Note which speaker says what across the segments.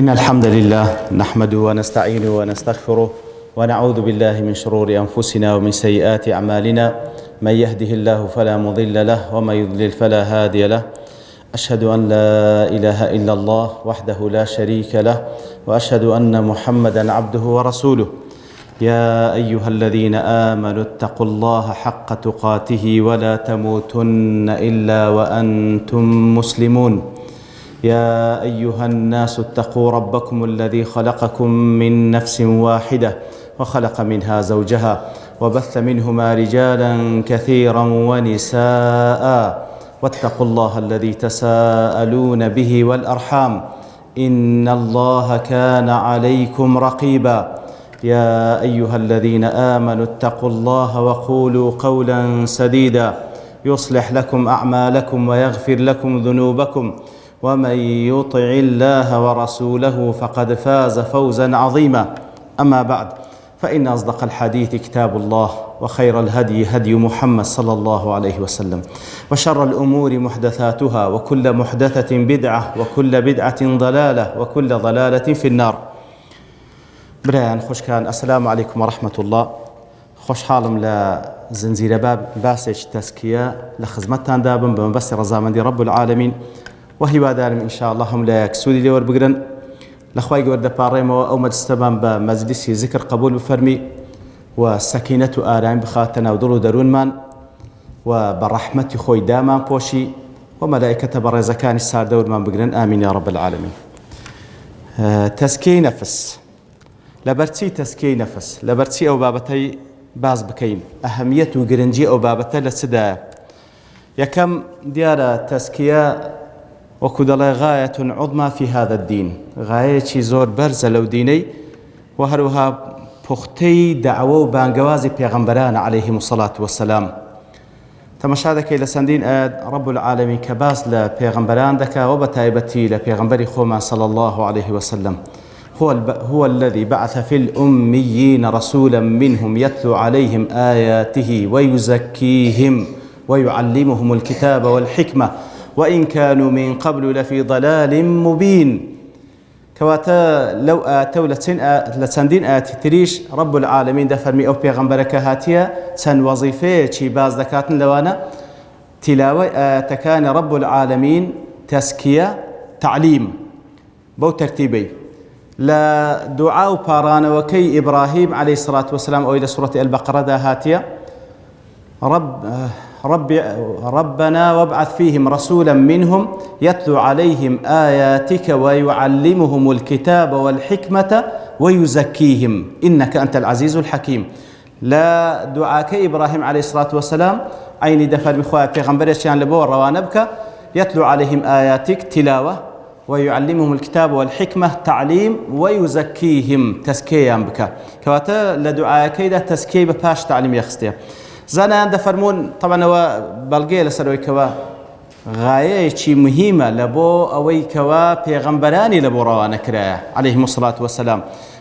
Speaker 1: إن الحمد لله نحمده ونستعينه ونستغفره ونعوذ بالله من شرور أنفسنا ومن سيئات أعمالنا. من يهده الله فلا مضل له ومن يضلل فلا هادي له. أشهد أن لا إله إلا الله وحده لا شريك له، وأشهد أن محمدا عبده ورسوله. يا أيها الذين آمنوا اتقوا الله حق تقاته ولا تموتن إلا وأنتم مسلمون. يا أيها الناس اتقوا ربكم الذي خلقكم من نفس واحدة وخلق منها زوجها وبث منهما رجالا كثيرا ونساء، واتقوا الله الذي تساءلون به والأرحام إن الله كان عليكم رقيبا. يا أيها الذين آمنوا اتقوا الله وقولوا قولا سديدا يصلح لكم أعمالكم ويغفر لكم ذنوبكم، ومن يطع الله ورسوله فقد فاز فوزا عظيما. أما بعد، فإن أصدق الحديث كتاب الله، وخير الهدي هدي محمد صلى الله عليه وسلم، وشر الأمور محدثاتها، وكل محدثة بدعة، وكل بدعة ضلالة، وكل ضلالة في النار. برایان خوشکان، السلام عليكم ورحمة الله. خوشحالم لزنجير باب باسش تزكية لخدمتان دابم بمبسط رضامندی رب العالمين، وهیوادارم إن شاء الله هم لا يكسودي لي وربقرن لخواي قورد باريمو أو مجلستبان بمجلسي ذكر قبول بفرمي وسكينة آرام بخاتنا ودلو درون من وبرحمة خوي دامان بوشي وملائكة برزكان السار دور من بقرن. آمين يا رب العالمين. تزكي نفس لبرتي تزكي نفس لبرتي أو بابتي باز بكين أهمية وقرنجي أو بابتي لسدا يكم ديار تزكية وكدلا غاية عظمى في هذا الدين، غاية زور برز لو ديني وهروها بختي دعوة وبانجوازي بيغمبران عليهم الصلاة والسلام. تمشادك إلى سندين رب العالمين كباس لبيغمبران دكا وبتايبتي لبيغمبري خوما صلى الله عليه وسلم. هو الذي بعث في الأميين رسولا منهم يتلو عليهم آياته ويزكيهم ويعلمهم الكتاب والحكمة وإن كانوا من قبل لفي ضلال مبين. كواتا لو آتوا لسندين آتي تريش رب العالمين دفرمي أو بيغمبرك هاتيا سن وظيفة شي باز دكاتن لوانا تلاوة تكان رب العالمين تزكية تعليم بو ترتيبي لا دعاء باران وكي إبراهيم عليه الصلاة والسلام أو إلى سورة البقرة دا هاتيا ربنا وابعث فيهم رسولا منهم يتلو عليهم آياتك ويعلمهم الكتاب والحكمة ويزكيهم إنك أنت العزيز الحكيم. لا دعاك إبراهيم عليه الصلاة والسلام عيني دفر بخواه پیغمبرش يعني لبو روانبك يتلو عليهم آياتك تلاوة ويعلمهم الكتاب والحكمة تعليم ويزكيهم تزكية بك. كواتا لدعاك إذا تزكية بباش تعليم يخستيه زانا دفرمون. طبعا هو بلغي لسروي كوا غاية شي مهمة لبو أوي كوا بيغمبراني لبو روانا كرايا عليهم الصلاة والسلام.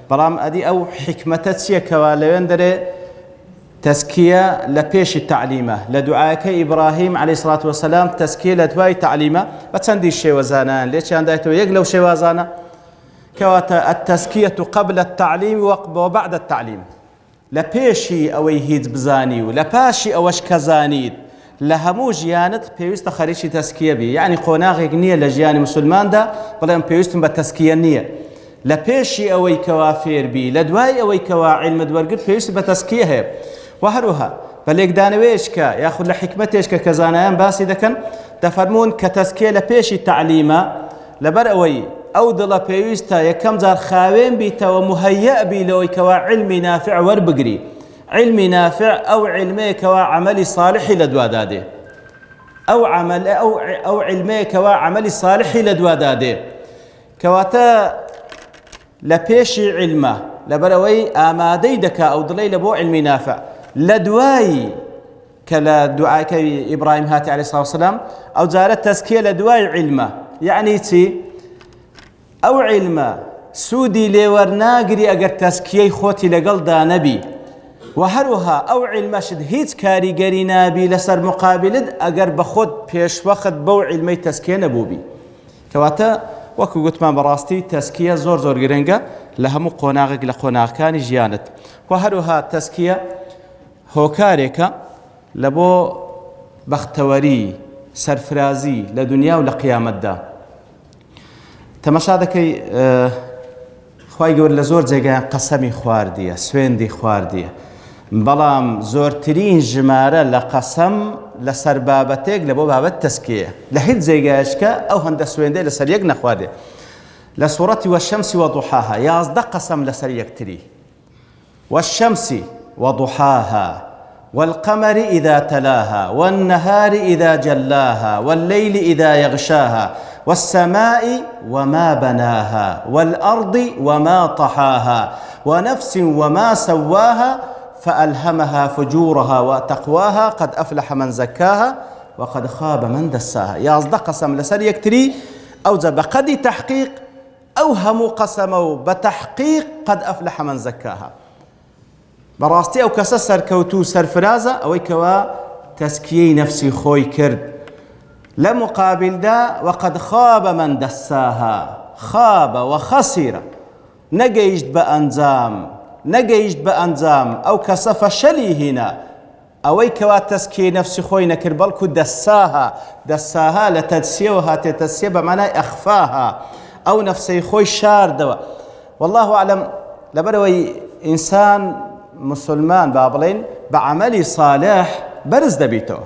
Speaker 1: برام أدي أو حكمة تسيا كوا لويندري تزكية لبيش التعليمة لدعاك إبراهيم عليه الصلاة والسلام تزكية لدواي تعليمة بتسندي الشي وزانا ليش عندها يقلو شي وزانا كواتا التزكية قبل التعليم وبعد التعليم لپیشی ئەوەی هیچ بزانی و لەپاشی ئەوەش کە زانیت لە هەموو ژیانت پێویستە خەریکی تەزکیە بی. یعنی قۆناغێک نییە لە ژیانی مسلماندا بڵێم پێویستم بە تەزکیە نییە. لە پێشی ئەوەی کەوا فێر بی، لە دوای ئەوەی کەوا عیلمت وەرگرت پێویستی بە تەزکیە هەیە. و هەروەها بە لێکدانەوەیشکە یاخود لە حکمەتێشکە کە زانایان باسی دەکەن دەفەرمون کە تەزکیە لە پێشی تعلیمە لەبەر ئەوەی أو دڵە پێویستە یەکەم جار خاوێن بیتەوە مهەیە بی لەوەی کەوا علمی نافع وەربگری. علمی نافع ئەو علمەیە کەوا عەمەلی صالحی لە دوادا دێ، ئەو علمەیە کەوا عەمەلی صالحی لە دوادا دێ. کەواتە لە پێشی علمە لەبەرەوەی ئامادەی دەکا ئەو دڵەی لە بۆ علمی نافع. لە دوایی کە لە دوعاکەی ئیبراهیم هاتی عەلەیهی سڵاو وسەلام ئەو جارە تەزکیە لە دوای علمە. یعنی چی؟ ئەو علمە سوودی لێوەرناگری ئەگەر تەزکیەی خۆتی لەگەڵدا نەبی، و هەروەها ئەو علمەشت هیچ کاریگەری نابی لەسەر مقابلت ئەگەر بە خۆت پێشوەخت بەو علمەی تەزکیە نەبووبی. کەواتە وەکو گوتمان بەڕاستی تەسکیە زۆر زۆر گرنگە لە هەموو قۆناغێک لە قۆناغەکانی ژیانت و هەروەها تەسکیە هۆکارێکە لە بۆ بەختەوەری سەرفرازی لە دنیا و لە قیامەتدا تەماشا دەکەی خوای گەورە لە زۆر جێگایان قەسەمی خواردیە سوێندی خواردیە بەڵام زۆرترین ژمارە لە قەسەم لەسەر بابەتێک لە بۆ بابەت تەسکیە لە هیچ جێگایشکە ئەو هەندە سوێندەی لەسەر یەک نەخواردێ لە سوورەتی وەشەمسی وەضوحاها 11 قەسەم لەسەر یەکتری والشمس وضحاها والقمر إذا تلاها والنهار إذا جلاها والليل إذا يغشاها والسماء وما بناها والأرض وما طحاها ونفس وما سواها فألهمها فجورها وتقواها قد أفلح من زكاها وقد خاب من دساها يازد قسم لسر يكتري أو بقد تحقيق أو هم قسموا بتحقيق قد أفلح من زكاها براستي أو كسر كوتو سرفرازة أو كوا تسكيي نفسي خوي كرد لمقابل دا وقد خاب من دساها خاب وخسر نجيجد بأنزام أو كسف شلي هنا أو كوا تسكيي نفسي خوي نكر بلكو دساها لتدسيوها تتسيا بمعنى أخفاها أو نفسي خوي شاردوا والله أعلم لبروي إنسان مسلمان بابلين بعمل صالح برز دبيته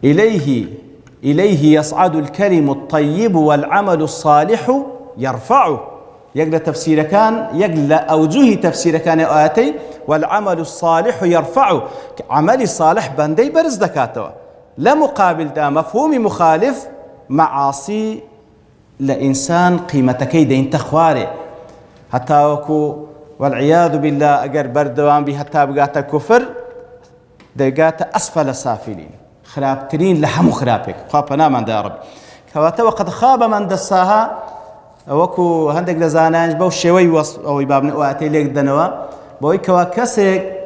Speaker 1: إليه يصعد الكلم الطيب والعمل الصالح يرفعه يقل تفسير كان يقل أوجه تفسير كان آياتي والعمل الصالح يرفعه عمل صالح بندي برز دكاته لا مقابل دا مفهوم مخالف معاصي لإنسان قيمتك دين تخواري حتى وكو والعياذ بالله أجر بردوان به حتى بقات كفر دقات أسفل سافلين خرابترين لحمو خرابك خابنا من دارب كواتا وقد خاب من دساها وكو هندق لزانانج بو شوي أو بابن واتي ليك دنوا بوي كوا كسك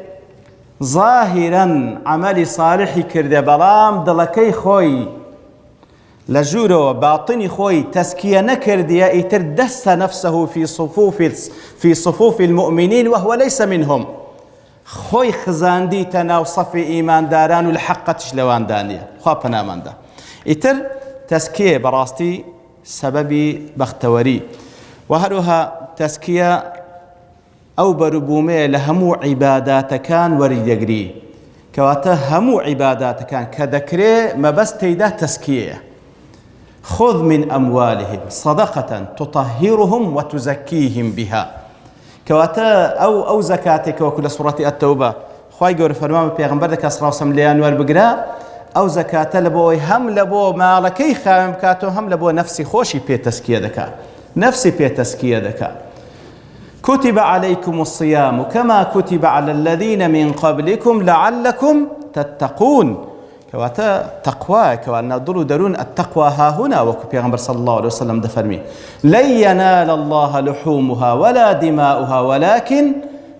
Speaker 1: ظاهرا عمل صالح كرد بلام دلكي خوي لجورو باطني خوي تزكية نكرديا يتردس نفسه في صفوف المؤمنين وهو ليس منهم خوي خزاندي تنا وصفي إيمان داران والحق تشلوان دانية خوابنا من دا يتر تزكية براستي سببي بختوري وهروها تزكية أو بربومي لهمو عبادات كان وريد يقري كواته همو عبادات كان كذكري ما بس تيدا تزكية خذ من أموالهم صدقة تطهرهم وتزكيهم بها كواتا أو زكاتك وكل سورة التوبة خواهي قول فرمان بيغمبر دك أسرع سمليان والبقراء أو زكاة لبوي هم لبو مالكي خام كاتو هم لبو نفسي خوشي بي تسكية دكا نفسي بي تسكية دكا كتب عليكم الصيام كما كتب على الذين من قبلكم لعلكم تتقون كواتا تقوى كوانا ضلوا درون التقوى ها هنا وكو بيغمبر صلى الله عليه وسلم دفرمي لن ينال الله لحومها ولا دماؤها ولكن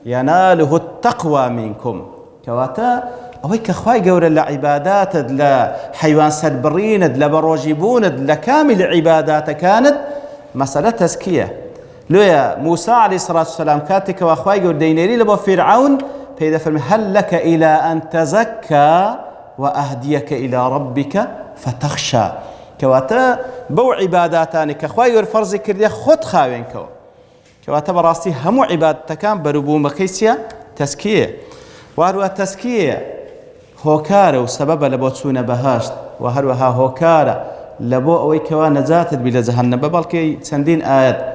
Speaker 1: يناله التقوى منكم كواتا أويك أخواي قول العبادات لحيوان سربرين لبروجبون لكامل عبادات كانت مسألة تزكية لويا موسى عليه الصلاة والسلام كاتك وأخواي قول دينيري لبو فرعون فإذا فرمي هل لك إلى أن تزكى وأهديك إلى ربك فتخشى كواتا بو عباداتاني كخواي فرزي كرديا خد خاوين كواتا براستي همو عبادتكان بربو مكيسيا تزكية وهروها تزكية هوكارة وسبب لبو تسونا بهاشت وهروها هوكارة لبو أوي كوا نجاتت بلا جهنم ببالكي سندين آيات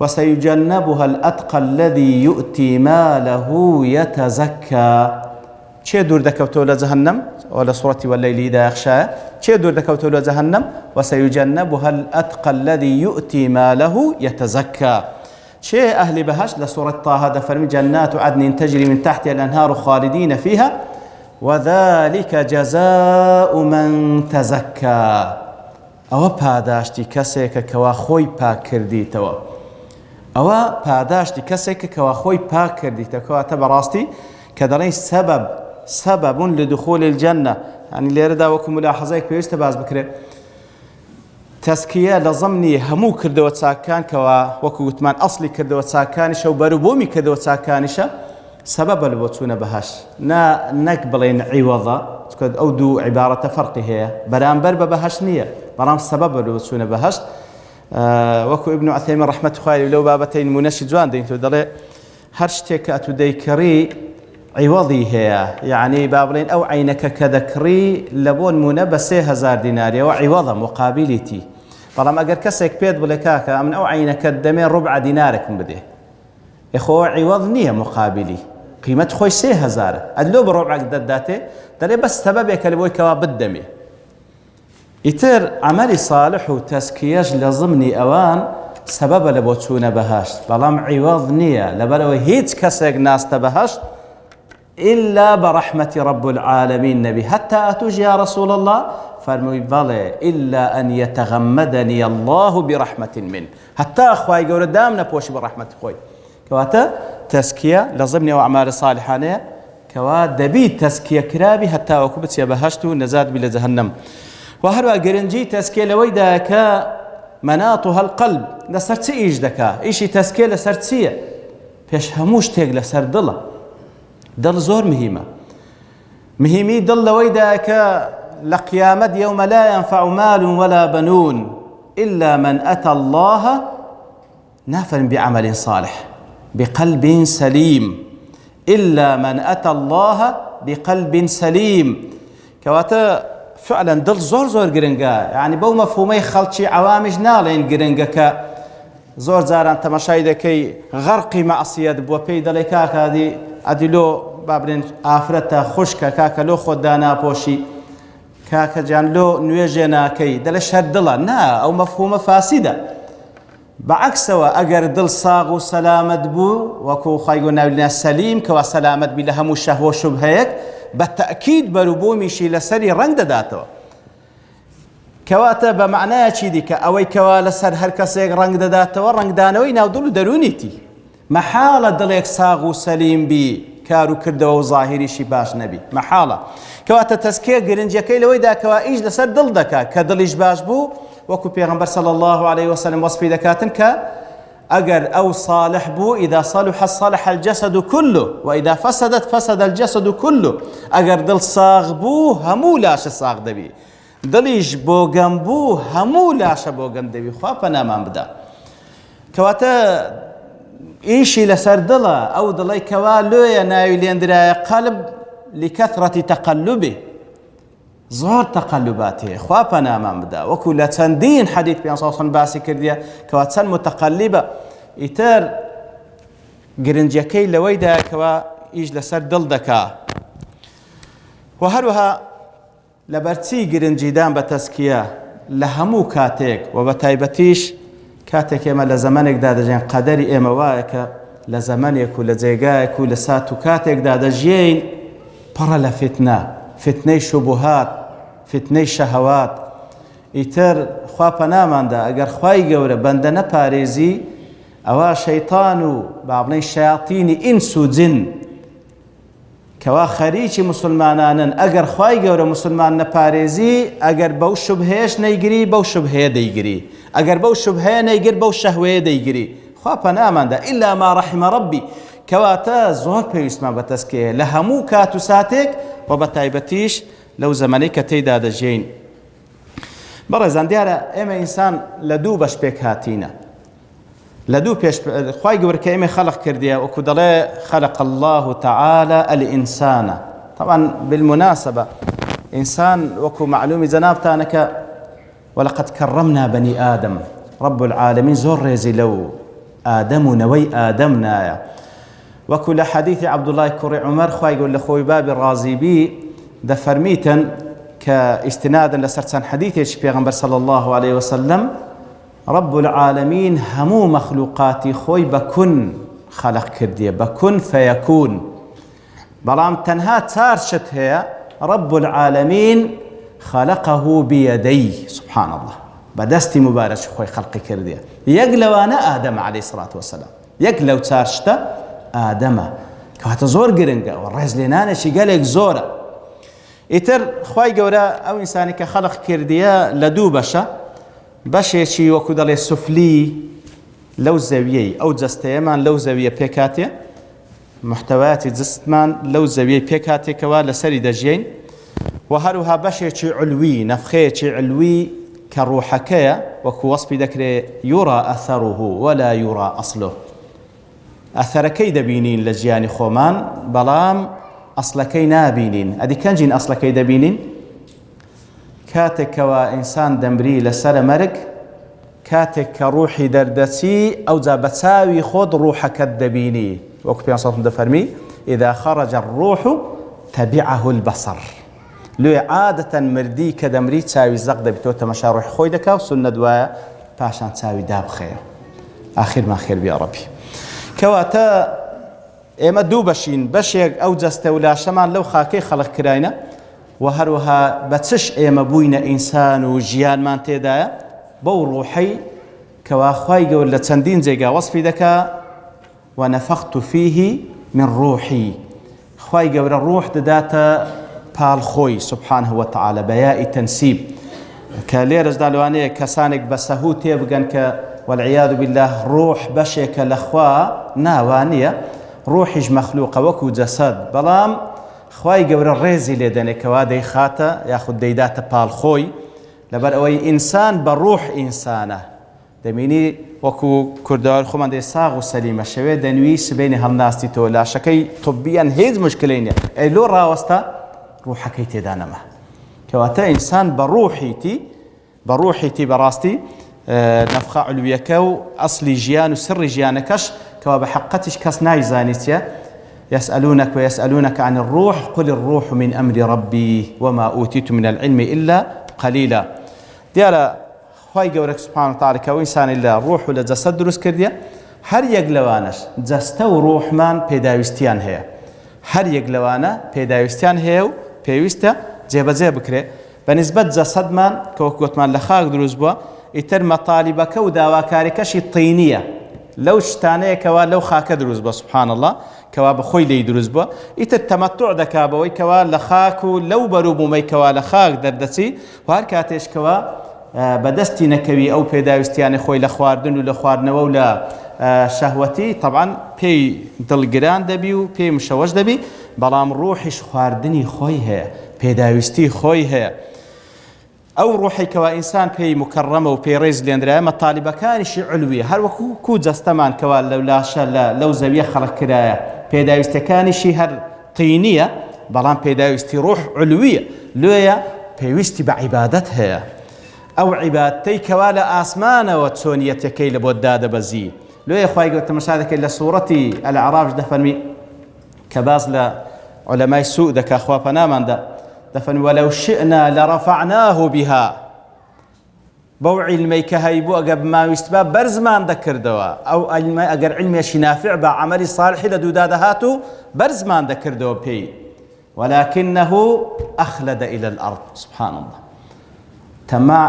Speaker 1: وسيجنبها الأتقى الذي يؤتي ماله يتزكى چه دور دكوتو لجهنم ولا سورة والليل إذا يغشى چه دور دكوتو لجهنم وسيجنبها الأتقى الذي يؤتي ماله يتزكى چه أهل بهش لسورة طه هذا فرمي جنات عدن تجري من تحتها الأنهار خالدين فيها وذلك جزاء من تزكى أو پاداشتی کسێکە کەوا خۆی پاک کردیتەوە ئەوە پاداشتی کەسێکە کەوا خۆی پاک کردیتەوە کەواتە بەڕاستی کە دەڵێن سبب لدخول الجنة يعني لێرەدا وەکو ملاحەزەیەک پێویستە باس بکرێت تەسکیە لە ضەمنی هەموو کردەوە چاکان کەوا وەکو گوتمان ئەسڵی کردەوە چاکانیشە و بەروبوومی کردەوە چاکانیشە سەبەبە لە بۆ چوونە بەهەشت نەک بڵێن عیوەضە ئەو دوو عیبارەتە فەرقی هەیە بەرامبەر بە بەهەشت نییە بەڵام سەبەبە لە بۆ چوونە بەهەشت وەکو ئیبن عوثەیمین ڕەحمەتوڵڵی عەلەیهی لەو بابەتەی نمونەشی جوان دەین دەڵێ هەر شتێک کە ئەتو دەیکڕی عیوەضی هەیە یعنی با بڵێن ئەو عینەکە کە دەکڕی لە بۆ نمونە بە 3000 دیناریەوە عیوەضە مقابلیتی بەڵام ئەگەر کەسێک پێت بڵێ کاکە من ئەو عینەکەت دەمێ ڕوبع دینارێکم بدێ ئەخۆ عیوەض نییە مقابلی قیمەت خۆی 3000 ئەدلۆ بە ڕوبعێک دەداتێ دەڵێ بەس سەبەبێکە لە بۆی کەوا بدەمێ ئیتر عەمەلی ساڵح و تەسکیەش لە ضمنی ئەوان سەبەبە لە بۆ چوونە بەهەشت بەڵام عیوەض نییە لەبەرەوە هیچ کەسێک ناستە بەهەشت إلا برحمة رب العالمين نبي حتى أتوج يا رسول الله فرمي بلى إلا أن يتغمدني الله برحمة منه حتى أخوي يقول دامنا بوش برحمة أخوي كواتا تزكية لازمني وأعمال صالحانية كوا دبي تزكية كرابي حتى وكبت يا بهشتو نزاد بلا جهنم وهروا قرنجي تزكية لويدا كا مناطها القلب لسرتي إيش دكا إيشي تزكية لسرتية فيش هموش تيج لسر ضلة دڵ زۆر مهمی دڵ لەوەیدا کە لە قیامەت یەومە لا ينفع مال ولا بنون إلا من أتى الله نافعا بعمل صالح بقلب سليم إلا من أتى الله بقلب سليم كواتا فعلا دڵ زۆر گرنگە يعني بەو مەفهومەی خەڵکی عوامش ناڵێن گرنگە کە زۆر جاران تەماشای دەکەی غەرقی مەعسیەت بووە پێی دەڵێ کاکە ئەدیلۆ بابرێن ئافرەتە خوشکە کاکە لۆ خۆت داناپۆشی کاکە جان لۆ نوێژێ ناکەی دەڵێ شەر دڵە نا ئەو مەفهومە فاسیدە بەعەکسەوە ئەگەر دڵ ساغ و سەلامەت بوو وەکو خوای گەورە ناویلێنە سەلیم کەوا سەلامەت بی لە هەموو شەهوە و شوبهەیەک بە تەئکید بەروبوومیشی لەسەری ڕەنگ دەداتەوە کەواتە بە معنایەکی دیکە ئەوەی کەوا لەسەر هەر کەسێک ڕەنگ دەداتەوە ڕەنگدانەوەی ناودڵ و دەرونیتی محالە دڵێک ساغ و سەلیم بی کار و کردەوە و ظاهریشی باش نەبی محالە کەواتە تەزکیە گرنجەکەی لەوەیدا کەوا ئیش لەسەر دڵ دەکات کە دڵیش باش بوو وەکو پێغەمبەر صلی الله عليه وسلم وەصفی دەکاتن کە ئەگەر ئەو صالح بوو إذا صلح صلح الجسد كله وإذا فسد الجسد كله ئەگەر دڵ ساغ بوو هەموو لاشە ساغ دەبی دڵیش بۆگەم بوو هەموو لاشە بۆگەم دەبی خوا پەنامان بدە کەواتە ئیشی لەسەر دڵە ئەو دڵی کەوا لۆیە ناوی لێندرایە قەلب لکەثرەتی تەقەلوبێ زۆر تەقەلوبات هەیە خوا پەنامان بدە وەکو لە چەندین حەدیث پێغەمبەر صلی الله علیه و سلم باسی کردیە کەوا چەند متەقەلبە ئیتر گرنجەکەی لەوەیدا کەوا ئیش لەسەر دڵ دەکا و هەروەها لەبەرچی گرنجیدان بە تەزکیە لە هەموو کاتێک و بە تایبەتیش کاتێک ئێمە لە زەمانێکدا دەژین قەدەری ئێمە وایە کە لە زەمانێک و لە جێگایەک و لە سات و کاتێکدا دەژین پڕە لە فتنەی شوبهات فتنەی شەهەوات ئیتر خوا پەناماندا ئەگەر خوای گەورە بەندە نەپارێزی ئەوە شەیطان و با بڵێن شەیاطینی ئینس و جن کەوا خەریکی مسلمانانن ئەگەر خوای گەورە مسلمان نەپارێزی ئەگەر بەو شوبهەیەش نەیگری بەو شوبهەیە دەیگری ئەگەر بەو شوبهەیە نەیگر بەو شەهوەیە دەیگری خوا پەناماندا ئیلا ما ڕەحیمە ڕەبی کەواتە زۆر پێویستمان بە تەزکیە لە هەموو کات و ساتێک و بە تایبەتیش لەو زەمانەی کە تێیدا دەژین بەڕێزان دیارە ئێمە ئینسان لە دوو بەش پێک هاتینە لە دوو پێش خوای گەورە کە ئێمە خەلق کردیە وەکو دەڵێ خەلق الله تعالى الإنسان طبعا بالمناسبة إنسان وەکو معلومی جەنابتانەکە ولقد كرمنا بني آدم رب العالمين زۆر ڕێزی لەو ئادەم و نەوەی ئادەم نایە وەکو لە حەدیثی عەبدوڵای کوڕی عومەر خوای گەورە لە خۆی بابی ڕازیبی دەفەرمیتن کە ئیستینادن لەسەر چەند حەدیثێکی پێغەمبەر صلی الله عليه وسلم رب العالمين همو مخلوقاتي خوي بكن خلق كردية بكن فيكون بلام تنها تارشت هي رب العالمين خلقه بيديه سبحان الله بدستي مبارك خوي خلق كردية يقلو أنا آدم عليه الصلاة والسلام يقلو تارشت آدم كهات زور قرنقا والرئيس لنانا شي قالك زورا إتر خوي قورا أو إنساني كخلق كردية لدو بشا بەشێکی وەکو دەڵێ سوفلی لەو زەویەی ئەو جەستەیەمان لەو زەویە پێکاتێ محتەوایەتی جستمان لەو زەویەی پێکاتێکەوە لەسەری دەژین و هەروها بەشێکی علوی نەفخەیەکی علوی کە ڕوحەکەیە وەکو وەسپی دەکرێت یوڕا ئەثەڕوه ولا یوڕا ئەسڵۆ ئەثەرەکەی دەبینین لە ژیانی خۆمان بەڵام ئەسڵەکەی نابینین ئەدی کەنجین ئەسڵەکەی دەبینین کاتێکەوە ئینسان دەمری لەسەرە مەرگ کاتێک کە ڕوحی دەردەچی ئەوجا بە چاوی خۆت ڕوحەکەت دەبینی وەکو پێ سەڵم دەفەرمی ئیذا خەرەجە الڕوح تەبیعەه البەسەر لێ عادەتەن مردی کە دەمری چاوی زەق دەبێتەوە تەمەشا ڕوحی خۆی دەکا و سوننە دوایە پاشان چاوی دابخەیە ئاخرمان خێر بێ ڕەبی کەواتە ئێمە دوو بەشین بەشێک ئەو جەستە و لاشەمان لەو خاکەی خەڵق کراینە و هەروەها بە چش ئێمە بووینە ئینسان و ژیانمان تێدایە بەو ڕوحەی کەوا خوای گەور لە چەندین جێگا وەسفی دەکا ونفخت فيه من روحي خوای گەورە ڕوح دەداتە پاڵ خۆی سبحانه وتعالى بەیائی تەنسیب کە لێرەشدا لەوانەیە کەسانێک بە سەهوو تێبگەن کە والعیاذ بالله ڕوح بەشێکە لەخوا ناوانیە ڕوحیش مەخلوقە وەکو جەسەد بەڵام خوای گەورە ڕێزی لێ دەنێکەوە دەیخاتە یاخود دەیداتە پاڵ خۆی لەبەر ئەوەی ئینسان بە ڕوح ئینسانە دەمینی وەکو کوردەوار خۆمان دەی ساغ و سەلیمە شەوێ دەنوی سبەینی هەڵناستیتەوە لاشەکەی طبیان هیچ مشکلەی نییە ئەی لۆ ڕاوەستە ڕوحەکەی تێدا نەما کەواتە ئینسان بە ڕوحیتی بەڕاستی نەفخە علویەکە و ئەسلی ژیان و سڕی ژیانەکەش کەوا بە حەقەتیش کەس نایزانی چیە يسألونك ويسألونك عن الروح قل الروح من أمر ربي وما أوتيت من العلم إلا قليلا دیارە خوای گەورە سبحانه وتعالى کە ئینسانی لە ڕوح و لە جەسەد دروست کردیە هەر یەک لەوانەش جەستە و ڕوحمان پێداویستیان هەیە هەر یەک لەوانە پێداویستیان هەیە و پێویستە جێبەجێ بکرێ بەنسبەت جەسەدمان کە وەکو گوتمان لە خاک دروست بووە ئیتر مەطالیبەکە و داواکاریەکەشی تینیە لەو شتانەیەکەوە لەو خاکە دروست بووە سبحان الله کەوا بەخۆی لێی دروست بووە ئیتر تەمەتوع دەکا بەوەی کەوا لە خاک و لەو بەروبوومەی کەوا لە خاک دەردەچی و هەر کاتێشکەوە بەدەستی نەکەوی ئەو پێداویستیانی خۆی لە خواردن و لە خواردنەوە و لە شەهوەتی طبعا پێی دڵگران دەبی و پێی مشەوەش دەبی بەڵام ڕوحیش خواردنی خۆی هەیە پێداویستی خۆی هەیە ئەو ڕوحی کەوا ئینسان پێی مکەڕەمە و پێی ڕێز لێنرایە مەطالیبەکانیشی علویە هەروەکو کو جەستەمان کەوا لەو لاشە لەو زەویە خەڵق کرایە پێداویستەکانیشی هەر تینیە بەڵام پێداویستی ڕوح علویە لێیە پێویستی بە عیبادەت هەیە ئەو عیبادەتەی کەوا لە ئاسمانەوە چۆنیەتەکەی لە بۆ دادەبەزی لێیە خوای گەورە تەماشا دەکەی لە سوورەتی ئەلعەراف دەفەرمی کە باز لە عولەمای سوء دەکا خوا پەناماندا دەفەرمی وەلەو شئنا لەڕەفەعناه بها بەو عیلمەی کە هەیبوو ئەگە بماویست بە بەرزمان دەکردەوە ئەو عیلمە ئەگەر عیلمێکی نافع بە عەمەلی صالحی لە دوودا دەهات و بەرزمان دەکردەوە پێی ولكنه أخلد إلى الأرض سبحان الله تەماع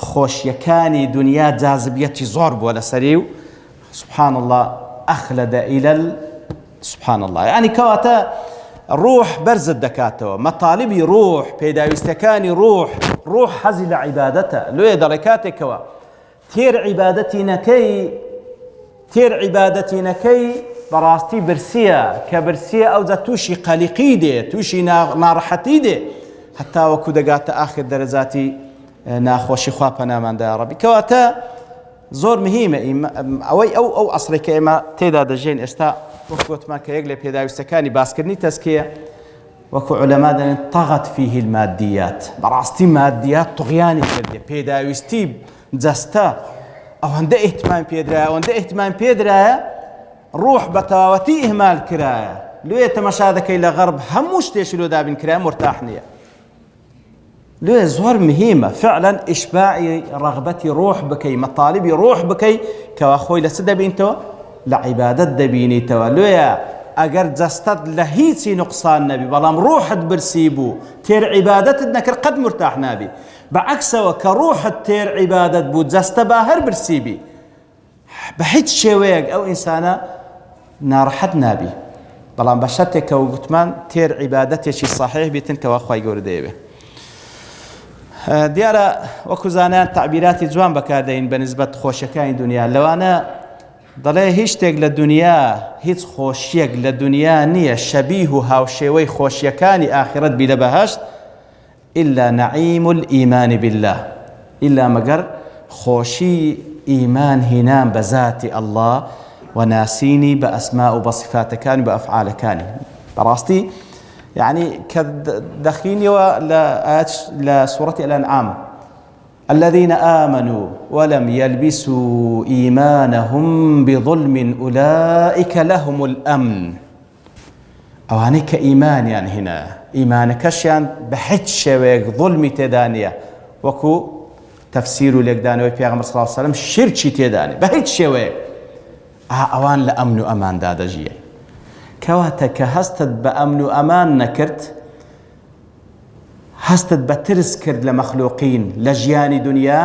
Speaker 1: خۆشیەکانی دنیا جاذبیەتی زۆر بووە لەسەری و سبحان الله أخلد إلى سبحان الله يعني کەواتە ڕوح بەرزت دەکاتەوە مەطالیبی ڕوح پێداویستەکانی ڕوح حەزی لە عیبادەتە لێ دەڵێ کاتێکەوە تێر عیبادەتی نەکەی بەڕاستی برسیە کە برسیە ئەوجا تووشی قەلیقی دێ تووشی ناڕەحەتی دێ هەتا وەکو دەگاتە ئاخر دەرەجاتی ناخۆشی خوا پەناماندا یا ڕەبی کەواتە زۆر مهمە ئەوەی ئەو ئەسڵی کە ئێمە تێدا دەژین ئێستا وەکوتمان کە یەک لە پێداویستەکانی باسکردنی تەزکیە وەکو عولەما دەڵێن طغت فيه المادیات بەڕاستی مادیات طغیانی کردێ پێداویستی جەستە ئەوەندە ئیهتمام پێدرایە ڕوح بە تەواوەتی ئیهمال کرایە لێ تەماشا دەکەی لە غەرب هەموو شتێکی لۆ دابین کرایە مرتاح نییە لێ زۆر مهمە فعلا ئیشباعی ڕەغبەتی ڕوح بکەی مەطالیبی ڕوح بکەی کەوا خۆی لە چ دەبینیتەوە لە عیبادەت دەبینیتەوە لێیە ئەگەر جەستەت لە هیچی نوقسان نەبی بەڵام ڕوحت برسی بوو تێر عیبادەتت نەکرد قەت مرتاح نابی بەعەکسەوە کە ڕوحت تێر عیبادەت بوو جەستە با هەر برسی بی بە هیچ شێوەیەک ئەو ئینسانە ناڕەحەت نابی بەڵام بە شەرتێکەوە گوتمان تێر عیبادەتێکی صحیح بیتن کەوا خوای گەورە دەیەوێ دیارە وەکو زانایان تعبیراتی جوان بەکاردەین بە نسبەت خۆشیەکانی دنیا لەوانە دەڵێ هیچ شتێک لە دنیا هیچ خۆشیەک لە دنیا نییە شەبیه و هاوشێوەی خۆشیەکانی ئاخرەت بی لە بەهەشت إلا نعیم الإيمان بالله إلا مەگەر خۆشی ئیمان هینان بە ذاتی الله و ناسینی بە ئەسما و بە صفاتەکانی بە ئەفعالەکانی بەڕاستی يعني كدخيني لسورة الأنعام الذين آمنوا ولم يلبسوا إيمانهم بظلم أولئك لهم الأمن أو هناك إيمان يعني هنا إيمانك يعني بحج شويك ظلمي تدانية وكو تفسير لك داني ويبيغمر صلى الله عليه وسلم شركي تداني بحج شويك أوان لأمن وأمان دادا جيه كواتە کە هەستت بە ئەمن و ئەمان نەکرد هەستت بە ترس کرد لە مەخلوقین لە ژیانی دنیا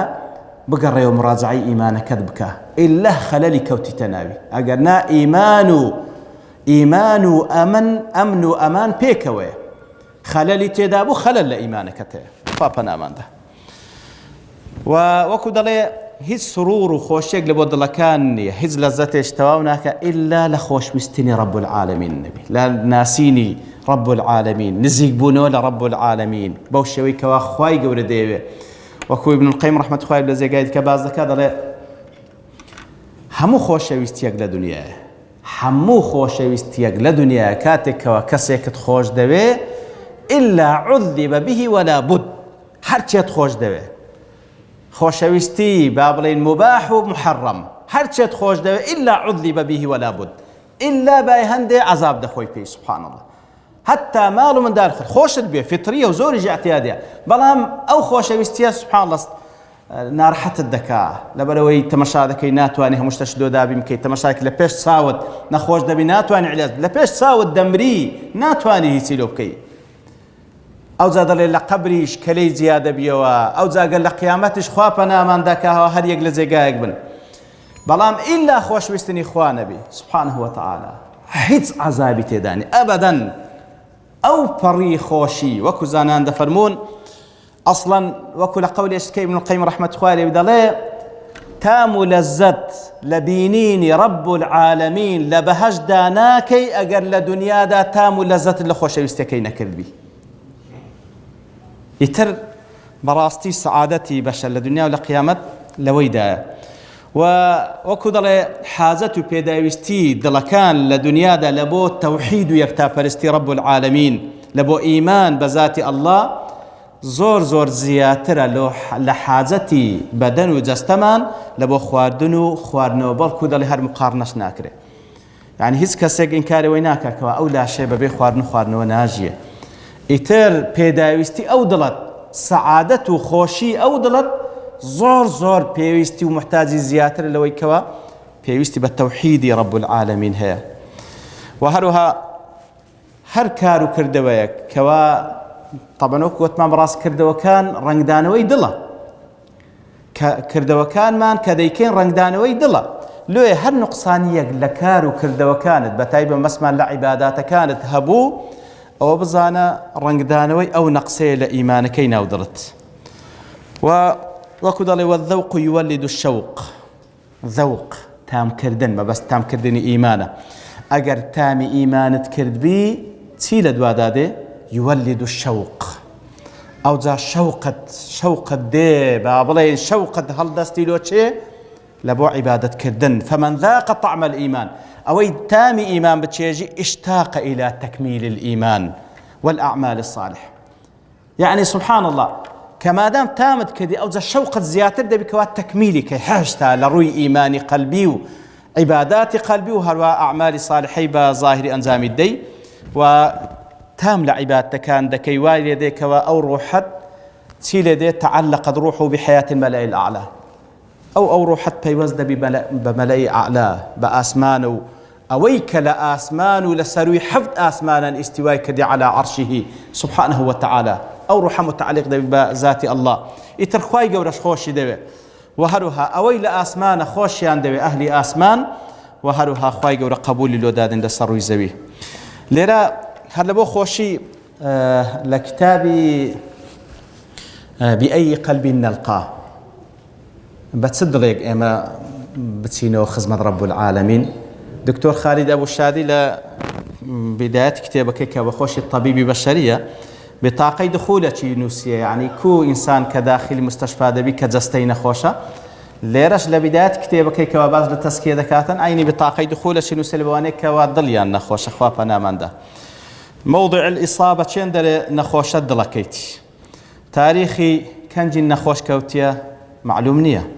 Speaker 1: بگەڕێ و مراجعەی ئیمانەکەت بکە ئیلا خەلەلی کەوتیتە ناوی ئەگەر نا ئیمان و ئەمن و ئەمان پێکەوەیە خەلەلی تێدا بوو خەلەل لە ئیمانەکەت هەیە خوا پەناماندا و وەکو دەڵێ هیچ سرور و خۆشیێک لە بۆ دڵەکان نییە هیچ لەزەتێش تەواو ناکە ئیلا لە خۆشویستنی رب العالمین نەبی لە ناسینی رب العالمین نزیک بوونەوە لە رب العالمین بەو شێوەی کەوا خوای گەورە دەیەوێ وەکو ابن القیم ڕەحمەت خوای لە جێگایت کە باز دەکات دەڵێ هەموو خۆشەویستیەک لە دنیایە هەموو خۆشەویستیەک لە دنیایە کاتێکەوە کەسێکت خۆش دەوێ ئیلا عذب به ولا بد هەرچێت خۆش دەوێ خۆشەویستی با بڵێن مباح و محرم هەرچێت خۆش دەوێ ئیلا عذب به ولا بد ئیلا بای هەندێ عەزاب دەخۆی پێی سبحان الله حتى ماڵ و منداڵ خۆشت بێ فطریە و زۆریش اعتیادیە بەڵام ئەو خۆشەویستیە سبحان الله ناڕەحەتت دەکا لەبەرەوەی تەمەشا دەکەی ناتوانانی هەموو شتەش دۆدابی بکەیت تەمەشاێک لە پێش چاوت نەخۆش دەبی ناتوانانی عیلاج لە پێش چاوت دەمری ناتوانی هیچی لۆ بکەی ئەو جا دەڵێ لە قەبریش کەلەی زیادە بیەوە ئەو جاگەر لە قیامەتیش خوا پەنامان دەکاوە هەر یەک لە جێگایەک بن بەڵام ئیلا خۆشویستنی خوا نەبی سبحانه وتعالى هیچ عەزابی تێدانی ئەبەدەن ئەو پەڕی خۆشی وەکو زانان دەفەرمون ئەسڵەن وەکو لە قەولێش کە ابن القیم ڕەحمەت خوای لێ دەڵێ تام و لەزەت لە بینینی رب العالمین لە بەهەشتدا ناکەی ئەگەر لە دنیادا تام و لەزەت لە خۆشەویستەکەی نەکردبی ئیتر بەڕاستی سەعادەتی بەشەر لە دنیا و لە قیامەت لەوەیدایە و وەکو دەڵێ حاجەت و پێداویستی دڵەکان لە دنیادا لە بۆ تەوحید و یەکتاپەرستی رب العالمین لە بۆ ئیمان بە ذاتی الله زۆر زۆر زیاترە لە حاجەتی بەدەن و جەستەمان لە بۆ خواردن و خواردنەوە بەڵکو دەڵێ هەر مقارنەش ناکرێ یعنی هیچ کەسێک ئینکارەوەی ناکەکەوە ئەو لاشێ بەبێ خواردن و خواردنەوە ناژیە ئیتر پێداویستی ئەو دڵت سەعادەت و خۆشی ئەو دڵت زۆر زۆر پێویستی و محتاجی زیاتر لەوەی کەوە پێویستی بە تەوحیدی رب العالمین هەیە و هەروەها هەر کار و کردەوەیەک کەوا طبعاً وەکو گوتمان بەڕاست کردەوەکان ڕەنگدانەوەی دڵە کردەوەکانمان کە دەیکەین ڕەنگدانەوەی دڵە لێ هەر نوقسانیەک لە کار و کردەوەکانت بەتایبەت مەسمان لە عیباداتەکانت هەبوو ئەوە بزانە ڕەنگدانەوەی ئەو نەقسەیە لە ئیمانەکەی ناودڵت و وەکو دەڵێ وەالذەوق یوەلد الشەوق ذەوق تامکردن مەبەست تامکردنی ئیمانە ئەگەر تامی ئیمانت کردبی چی لە دوادا دێ یوەلد الشەوق ئەو جا شەوقت دێ با بڵێ شەوقت هەڵدەستی لۆ چێ لە بۆ عیبادەتکردن فمن ذاق طعم الإيمان ئەوەی تامی ئیمان بچێژی اشتاق إلى تكميل الإيمان والأعمال الصالحة يعني سبحان الله كما دام تامت كدي أو شوقت زياتر دبي كوات تكميلي كي حاجتا لروي إيماني قلبي وعبادات قلبي وهروا أعمال صالحي بظاهر أنزام الدي وتام لعبادة كان دكي والي دي كوا أو روحت تيلي دي تعلقت روحه بحياة الملأ الأعلى أو روحت بيوزد بملأ أعلى بأسمانه أويك لآسمان لسروي حفظ آسمانا استواء كدي على عرشه سبحانه وتعالى أو روح متعلق بذات الله يترخواي جورش خوشي دبي وهروها أوي لآسمان خوشيان دبي أهل آسمان وهروها خواي جور قبول الوداد عند سروي زوي لرا هل بو خوشي لكتابي بأي قلب نلقاه بتصدق إما بتسينو خدمة رب العالمين. دكتور خالد أبو الشادي ل بداية كتابك كبخوش الطبيب بشرية بطاقة دخولة نوسية، يعني كو إنسان كداخل مستشفى دبي كجستين خوشة ليرش لبداية كتابك كواباز للتسكية دكاتن عيني بطاقة دخولة نوسية لبواني كوادليان نخوش خوابا نامندا. موضع الإصابة چندر نخوش الدلكيتي تاريخي كنجي نخوش كوتيا معلوم نية.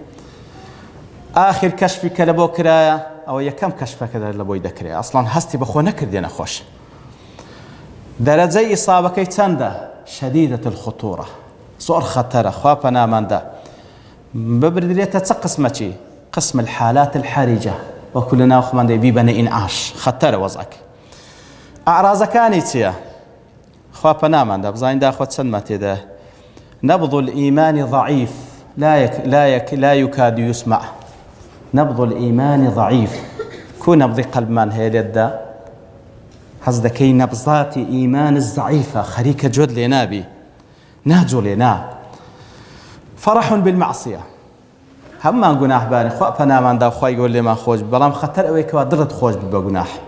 Speaker 1: آخر كشف كلبو كرايا أو يكم كشف كذا لبوي دكري أصلاً هستي بخو نكردي نخوش. درجة إصابة كي تندا شديدة الخطورة صور خطرة خوابنا من دا ببردية تقسم قسم الحالات الحرجة وكلنا أخوان دي بيبني إنعاش خطرة وضعك. أعراض كانتية خوابنا من دا بزاين دا أخوات سنمتي دا نبض الإيمان ضعيف لا يكاد يسمع. نبض الإيمان ضعيف كو نبض قلب من هيدا حزدكي نبضات إيمان الضعيفة خريكة جود لنا بي نهجو لنا. فرح بالمعصية هم ما جناح باني خو فنا من دا خوي يقول لي ما خوش بلام خطر أويك ودلت خوش بجناح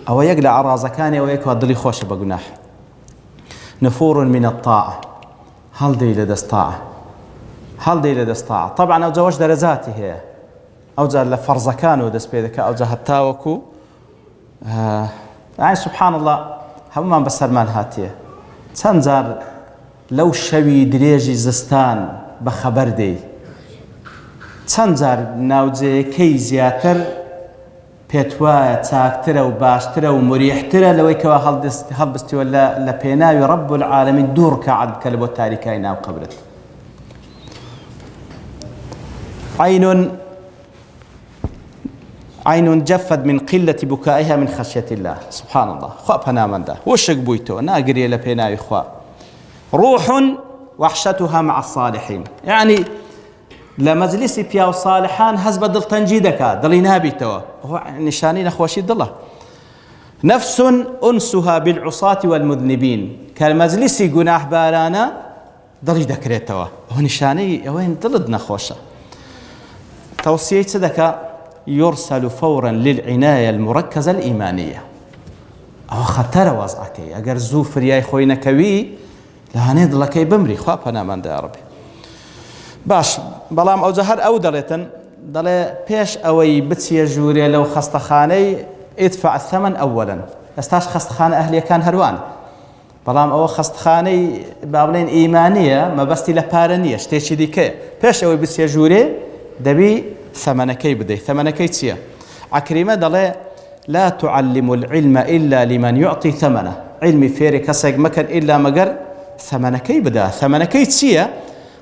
Speaker 1: أو يقلع عراض كاني أويك ودلي خوش بجناح. نفور من الطاعة هل دي لدستاعة هل دي لدستاعة طبعا أو زوج درجاتي هي أو جا لفرز كانوا دس بيدك أو جا هتاوكو يعني سبحان الله هم ما بسر مان هاتيه تنزار لو شوي دريجي زستان بخبر دي تنزار ناوجي كي زياتر بيتوايا تاكتر وباشتر ومريحتر لو يكوا هلبستي ولا لبيناوي رب العالمين دور كعد كلبو تاريكاينا وقبرت. عين جفت من قلة بكائها من خشية الله سبحان الله. خوابنا من ده وشك بويتو ناقري لبينا إخوا. روح وحشتها مع الصالحين يعني لمجلس بيا الصالحان حسب دل تنجيدك دلينا بيتو هو نشانين أخواشي الله. نفس أنسها بالعصاة والمذنبين كالمجلس جناح بارانا دلي ذكرتوا هو نشاني وين دلدنا خوشة. توصية صدقة يرسل فورا للعناية المركزة الإيمانية أو خطر وضعك أجر زوفر يا خوينا كوي لهنيد لك بمري خوابنا من دا ربي باش بلام أو زهر أو دلتن دل بيش أوي بتسي جوري لو خستخاني ادفع الثمن أولا استاش خستخانة أهلية كان هروان بلام أو خستخاني بابلين إيمانية ما بستي لبارنية شتيشي ديكي بيش أوي بتسي جوري دبي ثمنكي بدي ثمنكي تسيا عكريمة دلي لا تعلم العلم إلا لمن يعطي ثمنه علمي فيري كسيق مكان إلا مقر ثمنكي بدا ثمنكي تسيا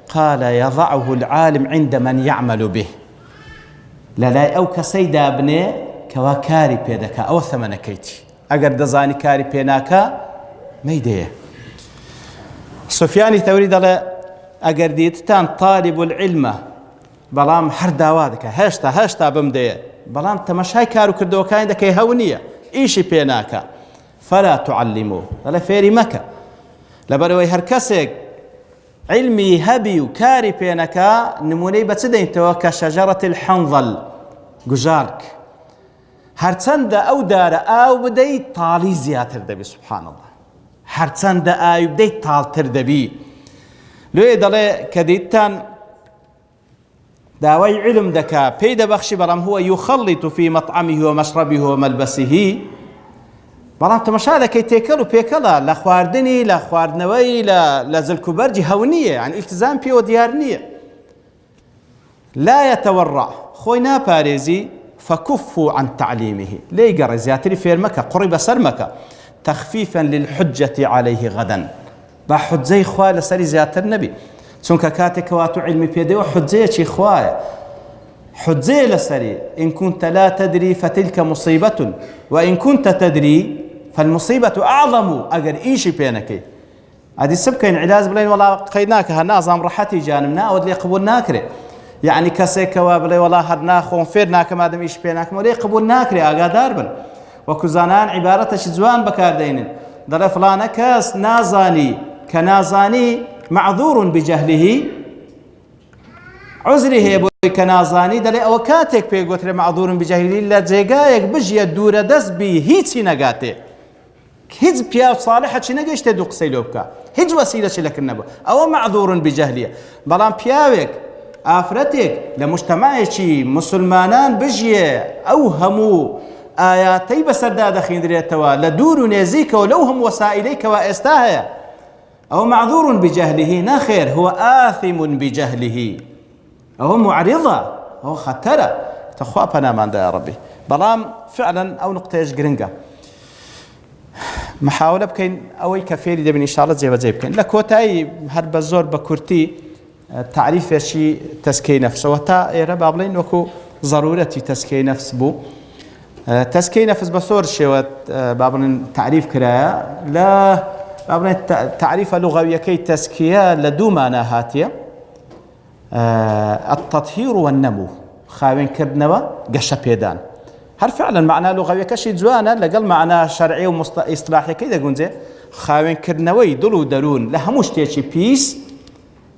Speaker 1: قال يضعه العالم عند من يعمل به لا أو كسيدا ابني كواكاري بيدك أو ثمنكيتي أقر دزاني كاري بيناكا ميديه. سفياني ثوري دلي أقر ديتتان طالب العلم بلام هر داوادك هشتا بمديه بلام تمشاي كارو كردو كاين دكي هونيه ايشي بيناكا فلا تعلموا ولا فيري مكا لبروي هر كسك علمي هبي وكاري بيناكا نموني بتدين توكا شجرة الحنظل جارك هر تند او دار او بدي طالي زياتر دبي سبحان الله هر تند او بدي طال تردبي لو يدل كديتان داوي علم دكا بيد بخشي برام هو يخلط في مطعمه ومشربه وملبسه برام تمشى كي تاكلوا بيكلا لا خواردني لا خواردنوي لا زلكبرجي هونيه يعني التزام بي وديارنيه لا يتورع خوينا باريزي فكفوا عن تعليمه ليقر زياتري فيرمك قرب سرمك تخفيفا للحجة عليه غدا بحجي خوال سري زياتر النبي چونکە کاتێک کەواتو علمی پێدەوە حجەیەکی خوایە حجەیە لەسەری إن كنت لا تدري فتلك مصيبة وإن كنت تدري فالمصيبة أعظم أجر إيشي بينك هذه سبكين علاج بلين والله قيدناك هالنازم راحتي جانبنا أود لي قبول ناكري يعني كسيك وابلي والله هدنا خون فيرناك ما دام إيش بينك مولي قبول ناكري أقادار بن وكزانان عبارة شزوان بكاردين دل فلان كاس نازاني كنازاني معذور بجهله عذره بوي كنازاني دلي أو كاتك بيقوت معذور بجهله لا جيغايك بجي دور دس بي هيتي نقاتي هيز بيا صالحة شي نقاش تدوق سيلوبكا هيز وسيلة لك النبو أو معذور بجهله بلان بياوك آفرتك لمجتمعي مسلمانان بجي أو همو آياتي بسرداد خيندريتوا لدور نزيك ولو هم وسائليك وإستاهيا أو معذور بجهله نخير هو آثم بجهله أو معرضة أو خطرة تخوى بنامان دا يا ربي بلام فعلا أو نقطة إيش قرنقة محاولة بكين أوي كفيري دبن إن شاء الله زي بكين لكوتاي هرب الزور بكورتي تعريف شيء تزكية نفس وتا إيرا بابلين وكو ضرورة تزكية نفس بو تزكية نفس بصور شيء بابلين تعريف كرايا لا بابلين تعريف لغوية كي تزكية لدو معنى هاتية التطهير والنمو خاوين كردنوا قشة بيدان هل فعلا معنى لغوية كشي جوانا لقل معنى شرعي وإصلاحي كي دقون زي خاوين كردنوي دلو درون لهموش تيشي بيس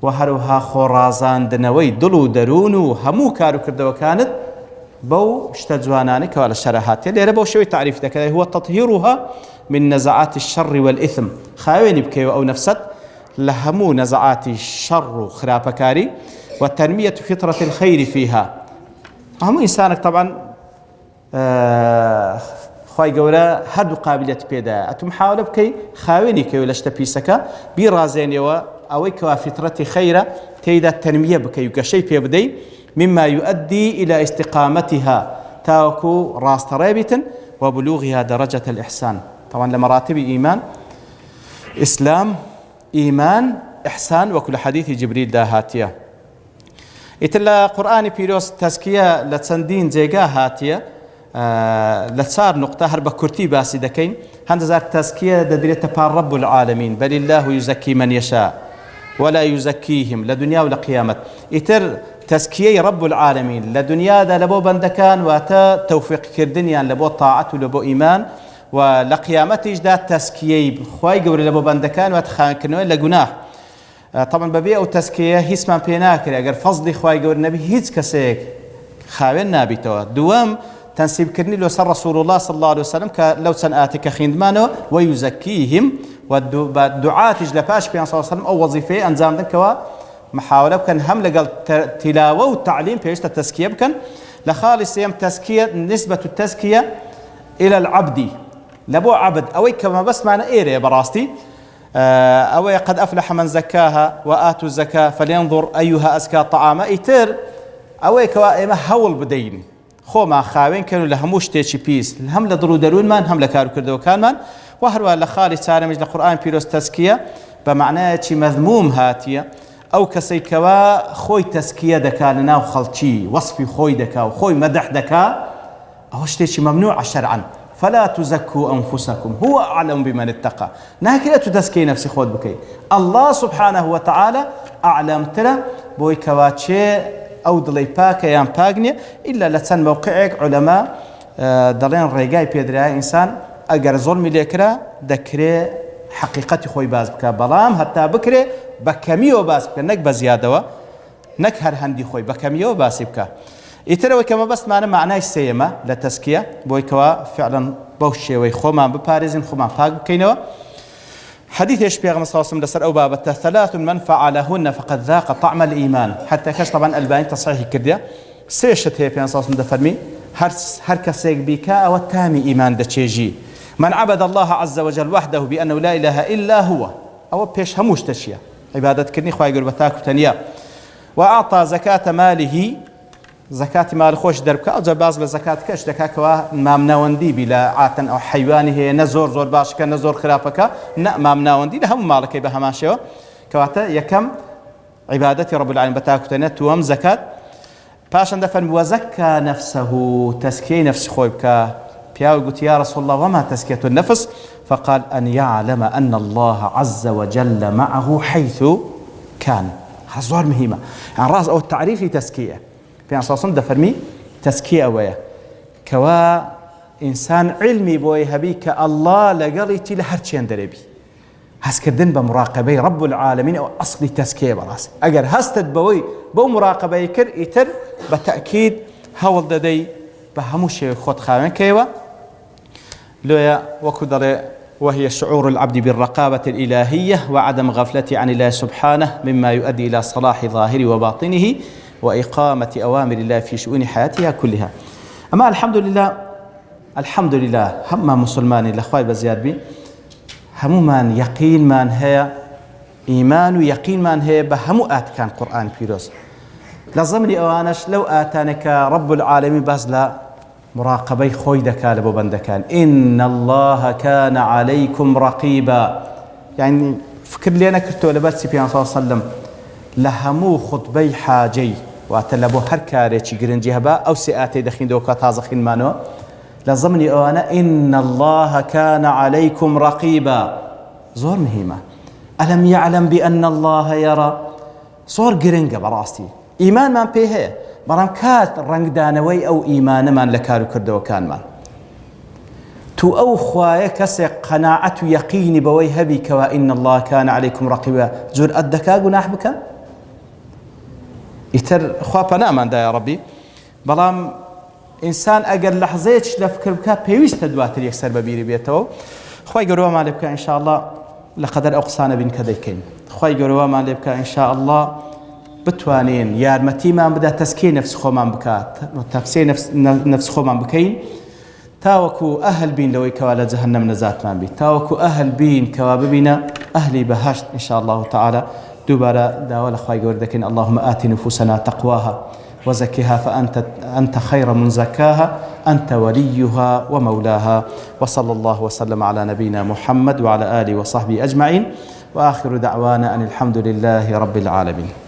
Speaker 1: وهروها خرازان دنوي دلو درون وهمو كارو كردوا كانت بو اشتجواناني كوالا الشرحات اللي ربو شوي تعريف ذاك هو تطهيرها من نزعات الشر والإثم خاوين بكي أو نفست لهمو نزعات الشر وخرابكاري وتنمية فطرة الخير فيها همو إنسانك طبعا خواهي قولا هردو قابلية بيدا أتو محاولة بكي خاويني كي ولشتا بيسكا بيرازيني أوي كوا فطرة خيرة تيدا التنمية بكي وكشي بيبدي مما يؤدي إلى استقامتها تاكو راس رابط وبلوغها درجة الإحسان طبعا لمراتب إيمان إسلام إيمان إحسان وكل حديث جبريل دا هاتية إتلا قرآن بيروس تزكية لتسندين زيقا هاتية لتصار نقطة هربا كرتي باسي دكين هندزار تزكية ددرية بار رب العالمين بل الله يزكي من يشاء ولا يزكيهم لدنيا ولا قيامة إتر تزكية رب العالمين لدنيا دا لبو بندكان واتا توفيق كردنيا لبو طاعة ولبو إيمان ولقيامته جدا تزكية خواي قوري لبو بندكان واتخان كنوين لقناح طبعا ببيع تزكية هيسمان بيناكري اگر فضل خواي قوري النبي هيتس كسيك خاوين نابيتوا دوام تنسيب كرني لو سر رسول الله صلى الله عليه وسلم لو سنآتك خيندمانو ويزكيهم والدعاة جلباش بيان صلى الله عليه وسلم أو وظيفة أنزام ذكوا محاولة بكن هم لقل تلاوة والتعليم بيشت التزكية بكن لخالص يم تزكية نسبة التزكية إلى العبد لبو عبد أوي كما بس معنى إيري براستي أوي قد أفلح من زكاها وآتوا الزكاة فلينظر أيها أزكى طعاما إتر أوي كوا إما هول بدين خو ما خاوين كانوا لهموش تيشي بيس هم لضرو درون مان هم لكارو كردو كان مان وهروا لخالي سارة مجل القرآن بيروس تزكية بمعنى شي مذموم هاتية أو كسيكوا خوي تزكية دكا لنا وخلشي وصفي خوي دكا وخوي مدح دكا أو شتيشي ممنوع شرعا فلا تزكوا أنفسكم هو أعلم بمن اتقى ناكلة تزكي نفسي خود بكي الله سبحانه وتعالى أعلم ترى بوي كواتشي أو دلي باكا يان باقنية إلا لتسن موقعك علماء دلين ريقاي بيدريا إنسان أقر ظلمي ليكرا دكري حقيقتي خوي باز بكا بلام حتى بكري بكميو باز بكا نك بزيادة نك هرهندي خوي بكميو باز بكا يتروي كما بس معناه السيما لتزكية بويكوا فعلا بوشي ويخوما بباريزين خوما باق بكينوا حديث ايش بيغم صلى الله عليه وسلم لسر او بابته 3 من فعلهن فقد ذاق طعم الايمان حتى كاش طبعا الباني تصحيح كرديا سيشت هي بيان صلى الله عليه وسلم دفرمي هر كسيك بيكا او التامي ايمان دتشيجي من عبد الله عز وجل وحده بانه لا اله الا هو او بيش هموش تشيا عباده كني خويا قربتاك تنيا واعطى زكاه ماله زكاة مال خوش دربك أو جباز بزكاة كش دكا كوا مامناوندي بلا عاتن أو حيواني هي نزور زور باشك نزور خرافك نا مامناوندي لهم مالك بها ماشوا كواتا يكم عبادة رب العالمين بتاكتنا توم زكاة باشن دفن وزكى نفسه تزكية نفس خويبك بياو قلت يا رسول الله وما تزكية النفس فقال أن يعلم أن الله عز وجل معه حيث كان هزور مهمة يعني راس أو التعريفي تزكية في أساساً دفرمي تزكية ويا كوا إنسان علمي بوي هبيك الله لقريتي لهرشين دربي هەستکردن بە مراقبەی رب العالمین ئەو ئەسڵی تەزکیە بەڕاستی ئەگەر هەستت بەوەی بەو مراقبەی کرد ئیتر بە تەئکید هەوڵ دەدەی بە هەموو شێوەی خۆت خاوێنکەوە لۆیە وەکو دەڵێ وهي شعور العبد بالرقابة الإلهية وعدم غفلته عن الله سبحانه مما يؤدي إلى صلاح ظاهره وباطنه وإقامة أوامر الله في شؤون حياتها كلها. أما الحمد لله هم مسلمان لخواي بزياد بي همو من يقين من هي إيمان ويقين من هي بهمو آتكان قرآن بيروز لازمني أوانش لو آتانك رب العالمين بس لا مراقبەی خۆی دەکات لە بۆ بەندەکان إن الله كان عليكم رقيبا يعني فکر لێ نەکردەوە لەبەر پێیان صلی الله عليه وسلم لە هەموو خوتبەی حاجەی واتە لە بۆ هەر کارێکی گرنگی هەبا ئەو سێ ئاتەی دەخوێندەوە کە تازە خوێنمانەوە لە زەمنی ئەوانە إن الله كان عليكم رقيبا زۆر مهمە ألم يعلم بأن الله يرى زۆر گرنگە بەڕاستی ئیمانمان پێ هەیە بەڵام کات ڕنگدانەوەی ئەو ئیمانەمان لە کار و کردەوەکانمان تو ئەو خوایە کەسێک قەناعەت و یەقینی بەوەی هەبی کەوا إن الله كان عليكم رقيبا جورئەت دەکا گوناح بکە ئیتر خوا پەناماندا یا ڕەبی بەڵام ئینسان ئەگەر لەحزەیەکیش لە فکر بکات پێویستە دواتر یەکسەر بەبیری بێتەوە خوای گەورەمان لێ بکە ئین شاء الله لەقەدەر ئەو قسانە بین کە دەیکەین خوای گەورەمان لێ بکە ئین شاء الله بتوانین یارمەتیمان بدە تەزکیەی نەفس خۆمان بکات تەفسیری نەفس خۆمان بکەین تاوەکو ئەهل بین لەوەی کەوا لە جەهەنەم نەجاتمان بیت تاوەکو ئەهل بین کەوا ببینە ئەهلی بەهەشت إن شاء الله تعالى دووبارە داوا لە خوای گەورە دەکەین اللهم آت نفوسنا تقواها وزكها فأنت خير من زكاها أنت وليها ومولاها وصلى الله وسلم على نبينا محمد وعلى آله وصحبه أجمعين وآخر دعوانا أن الحمد لله رب العالمين.